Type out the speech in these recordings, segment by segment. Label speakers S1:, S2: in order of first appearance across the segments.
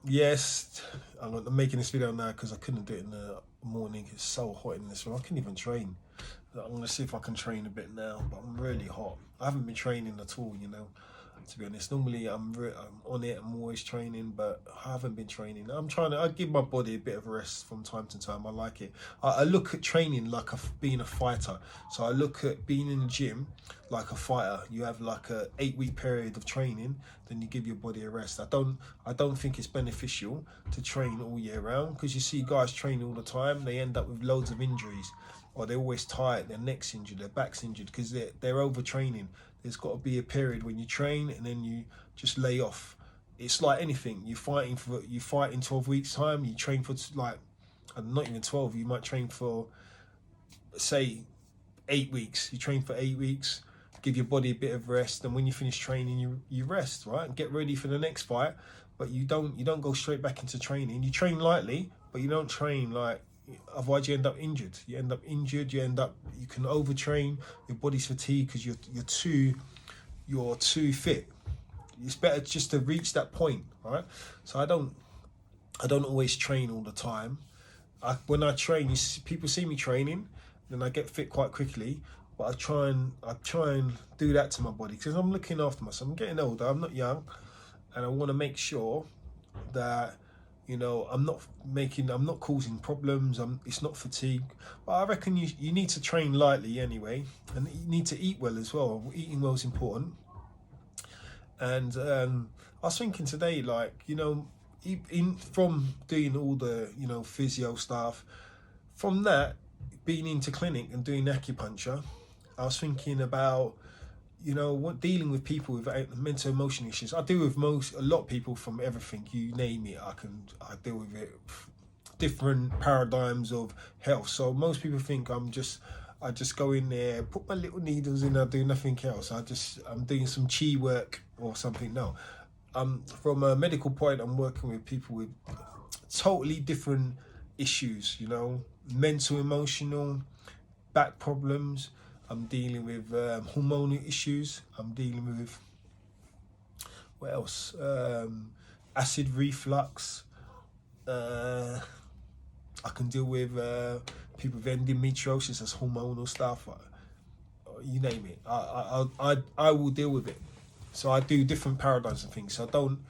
S1: Yes, I'm making this video now because I couldn't do it in the morning. It's so hot in this room. I couldn't even train. I'm gonna see if I can train a bit now, but I'm really hot. I haven't been training at all, you know. To be honest, normally I'm on it. I'm always training, but I haven't been training. I'm trying to. I give my body a bit of a rest from time to time. I like it. I look at training like being a fighter. So I look at being in the gym like a fighter. You have like a 8 week period of training, then you give your body a rest. I don't think it's beneficial to train all year round because you see guys train all the time. They end up with loads of injuries, or they're always tired. Their neck's injured, their back's injured because they're overtraining. There's got to be a period when you train and then you just lay off. It's like anything. You fight in 12 weeks time. You train for like, not even 12. You might train for, say, 8 weeks. You train for 8 weeks. Give your body a bit of rest, and when you finish training, you rest, right, and get ready for the next fight. But you don't go straight back into training. You train lightly, but you don't train like. Otherwise, you end up injured. You can overtrain. Your body's fatigued because you're too fit. It's better just to reach that point, right? So I don't always train all the time. When I train, people see me training, then I get fit quite quickly. But I try and do that to my body because I'm looking after myself. I'm getting older. I'm not young, and I want to make sure that I'm not causing problems. It's not fatigue. But I reckon you need to train lightly anyway, and you need to eat well as well. Eating well is important. And I was thinking today, like, from doing all the physio stuff, from that being into clinic and doing acupuncture, I was thinking about what dealing with people with mental emotion issues. I deal with a lot of people from everything, you name it. I deal with it, different paradigms of health. So most people think I just go in there, put my little needles in, I do nothing else. I'm doing some chi work or something. No, from a medical point, I'm working with people with totally different issues. Mental, emotional, back problems. I'm dealing with hormonal issues. I'm dealing with what else? Acid reflux. I can deal with people with endometriosis, that's hormonal stuff. You name it. I will deal with it. So I do different paradigms and things. So I don't.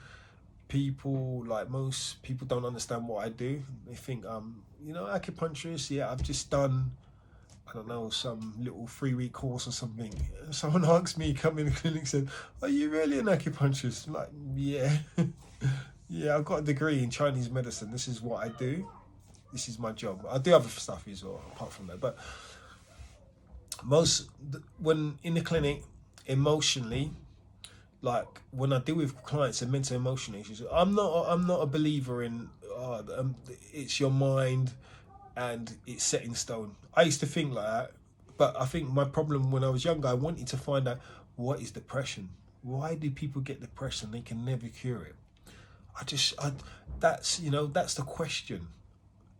S1: Most people don't understand what I do. They think acupuncturist. Yeah, I've just done, I don't know, some little 3 week course or something. Someone asked me, come in the clinic, said, "Are you really an acupuncturist?" I'm like, yeah, yeah. I've got a degree in Chinese medicine. This is what I do. This is my job. I do other stuff as well apart from that. But when in the clinic, emotionally, like when I deal with clients and mental emotional issues, I'm not a believer in it's your mind and it's set in stone. I used to think like that, but I think my problem when I was younger, I wanted to find out what is depression. Why do people get depression? They can never cure it. That's the question.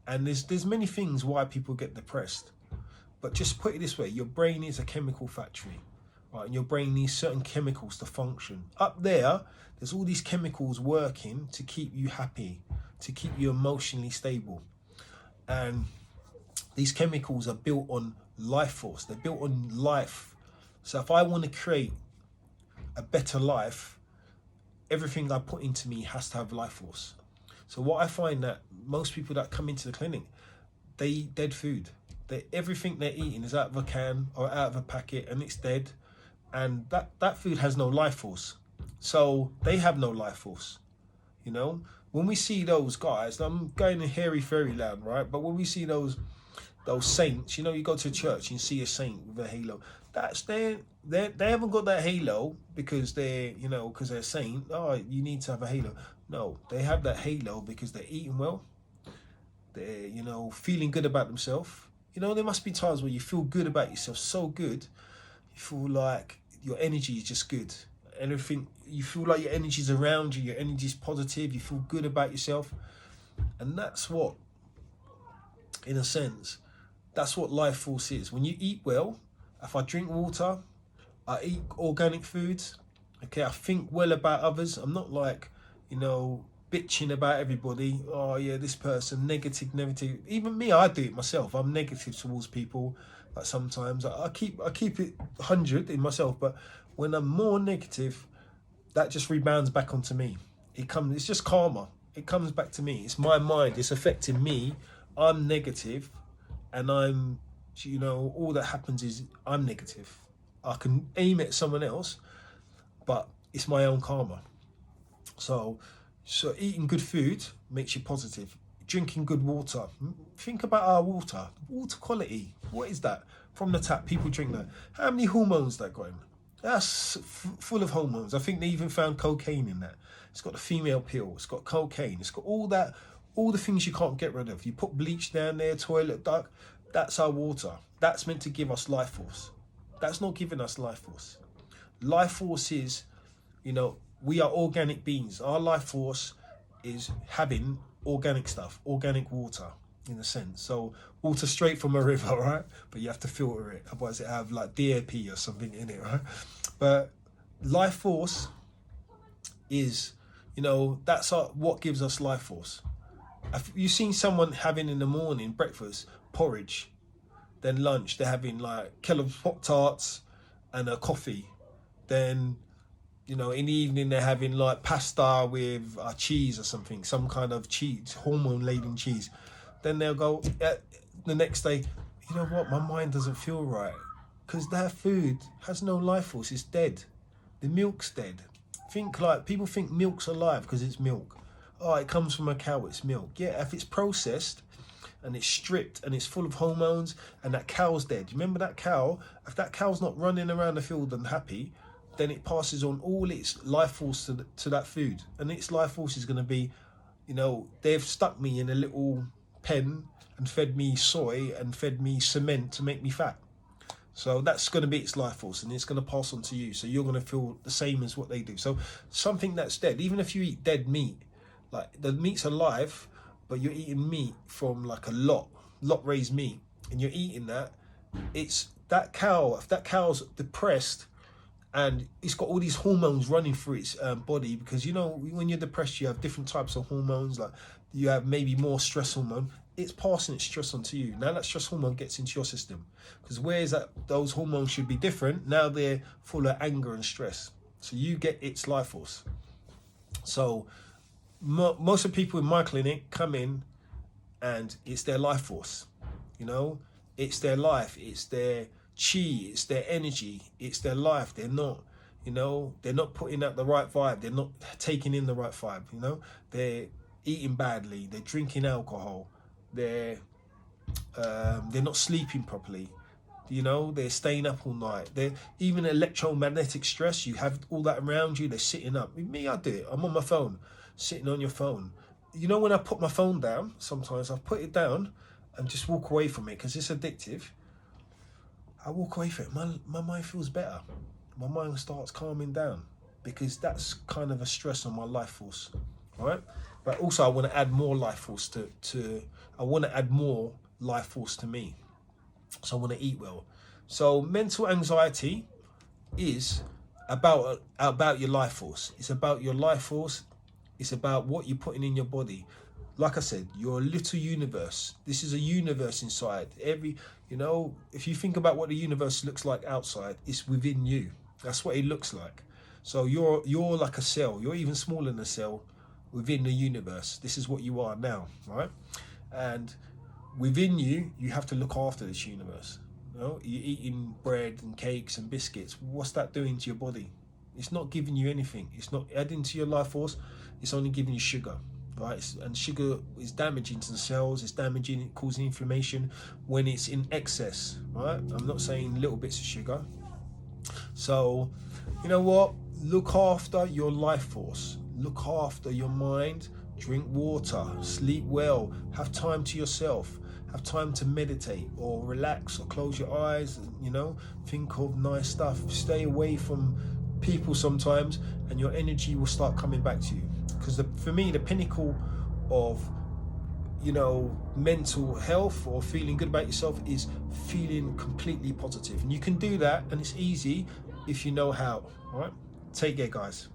S1: And there's many things why people get depressed. But just put it this way, your brain is a chemical factory, right? And your brain needs certain chemicals to function. Up there's all these chemicals working to keep you happy, to keep you emotionally stable. And these chemicals are built on life force. They're built on life. So if I want to create a better life, everything I put into me has to have life force. So what I find that most people that come into the clinic, they eat dead food. Everything they're eating is out of a can or out of a packet, and it's dead. And that food has no life force. So they have no life force. When we see those guys, I'm going to hairy fairyland, right? But when we see those saints, you go to church and you see a saint with a halo. That's they haven't got that halo because they're a saint. Oh, you need to have a halo. No, they have that halo because they're eating well. They're feeling good about themselves. There must be times where you feel good about yourself, so good, you feel like your energy is just good. Everything, you feel like your energy is around you, your energy is positive, you feel good about yourself. And that's what, in a sense, that's what life force is. When you eat well, if I drink water, I eat organic foods, okay, I think well about others. I'm not like, bitching about everybody. Oh yeah, this person, negative. Even me, I do it myself. I'm negative towards people. Like sometimes I keep it 100 in myself, but when I'm more negative, that just rebounds back onto me. It's just karma. It comes back to me. It's my mind. It's affecting me. I'm negative, and all that happens is I'm negative. I can aim at someone else, but it's my own karma. So eating good food makes you positive. Drinking good water. Think about our water. Water quality. What is that? From the tap, people drink that. How many hormones that got in? That's full of hormones. I think they even found cocaine in that. It's got the female pill. It's got cocaine. It's got all the things you can't get rid of. You put bleach down there, toilet duck. That's our water. That's meant to give us life force. That's not giving us life force. Life force is, we are organic beings. Our life force is having organic stuff, organic water in a sense. So water straight from a river, right? But you have to filter it. Otherwise it have like DAP or something in it, right? But life force is, that's what gives us life force. Have you seen someone having in the morning breakfast porridge, then lunch they're having like Kellogg's Pop-Tarts and a coffee, then in the evening they're having like pasta with cheese or something, some kind of cheese, hormone-laden cheese. Then they'll go the next day, you know what, my mind doesn't feel right because that food has no life force. It's dead. The milk's dead. People think milk's alive because it's milk. Oh, it comes from a cow, it's milk. Yeah, if it's processed and it's stripped and it's full of hormones and that cow's dead. You remember that cow? If that cow's not running around the field and happy, then it passes on all its life force to that food. And its life force is going to be, they've stuck me in a little pen and fed me soy and fed me cement to make me fat. So that's going to be its life force, and it's going to pass on to you. So you're going to feel the same as what they do. So something that's dead, even if you eat dead meat, like the meat's alive, but you're eating meat from like a lot raised meat, and you're eating that, it's that cow, if that cow's depressed, and it's got all these hormones running through its body, because when you're depressed you have different types of hormones, like you have maybe more stress hormone. It's passing its stress onto you. Now that stress hormone gets into your system, because whereas those hormones should be different, now they're full of anger and stress, so you get its life force. So most of the people in my clinic come in and it's their life force, it's their life, it's their chi, it's their energy, it's their life. They're not putting out the right vibe. They're not taking in the right vibe. They're eating badly. They're drinking alcohol. They're not sleeping properly. They're staying up all night. They're even electromagnetic stress. You have all that around you. They're sitting up. With me, I do it. I'm on my phone, sitting on your phone. When I put my phone down, sometimes I put it down and just walk away from it because it's addictive. I walk away from it, my mind feels better. My mind starts calming down because that's kind of a stress on my life force, right? But also I want to add more life force to me. So I want to eat well. So mental anxiety is about your life force. It's about your life force. It's about what you're putting in your body. Like I said, you're a little universe. This is a universe inside. If you think about what the universe looks like outside, it's within you. That's what it looks like. So you're like a cell. You're even smaller than a cell within the universe. This is what you are now, right? And within you, you have to look after this universe. You're eating bread and cakes and biscuits. What's that doing to your body? It's not giving you anything. It's not adding to your life force. It's only giving you sugar. Right? And sugar is damaging to the cells, it's damaging, causing inflammation when it's in excess, right? I'm not saying little bits of sugar. So, look after your life force, look after your mind, drink water, sleep well, have time to yourself, have time to meditate or relax or close your eyes, think of nice stuff, stay away from people sometimes, and your energy will start coming back to you. Because for me, the pinnacle of, mental health or feeling good about yourself is feeling completely positive. And you can do that, and it's easy if you know how. All right? Take care, guys.